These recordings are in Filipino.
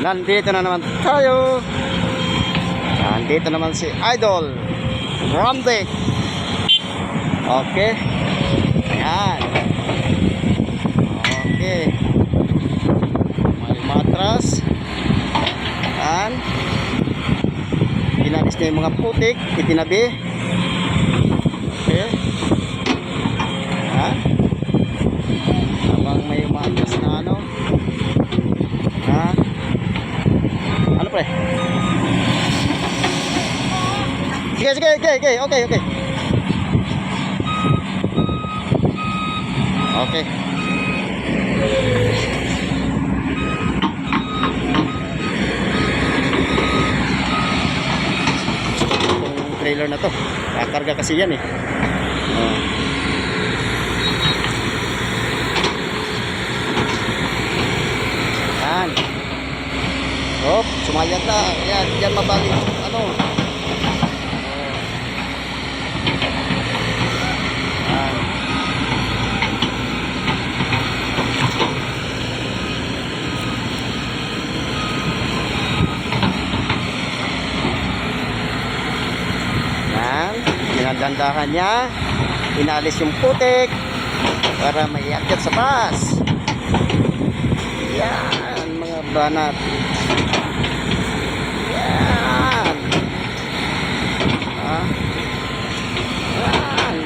Nandito na naman tayo. Nandito naman si Idol Randy. Okay. Ayan. Okay. May matras. Ayan. Inalis na yung mga putik. Itinabi. Okay. Ayan. Habang may matras na ano. Ha? Ano pre? Sige, sige, okay, okay, okay, okay. Okay. Itong trailer na to, kakarga kasi yan eh. Yan. Oh, sumayad na. Yan, yan mabalik ano. Yan. Yan, ginagandahan niya. Inalis yung putik para maiakyat sa bus. Yan, mga banat. Yan. Ah. Yan.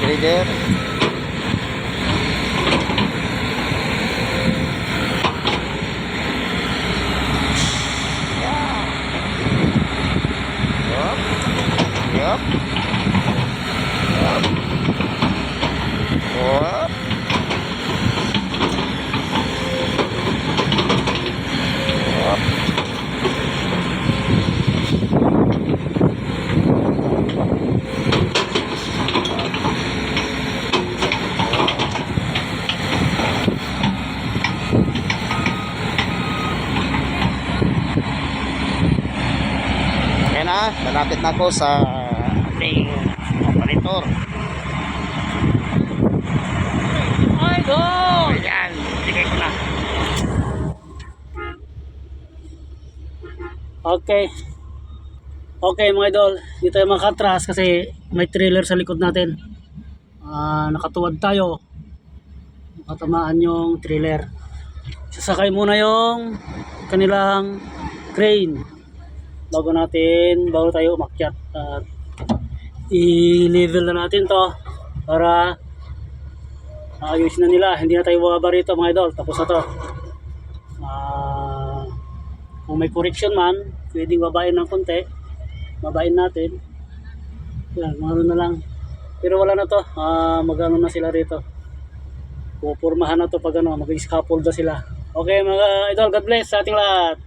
Grader. Yup. Yup. Yup. Yup. Malapit na ako sa ating operator. Idol! Ayan, bigay ko na. Okay. Okay mga idol, dito tayo makatras kasi may trailer sa likod natin. Nakatuwad tayo. Nakatamaan yung trailer. Sasakay muna yung kanilang crane bago tayo umakyat. I-level na natin to para ayusin na nila. Hindi na tayo bababa rito mga idol. Tapos na to. Kung may correction man, pwedeng babain ng konti. Babain natin. Yan, mga na lang. Pero wala na to. Magano na sila rito. Pupurmahan na to pag ano, mag-scaffold na sila. Okay mga idol, God bless sa ating lahat.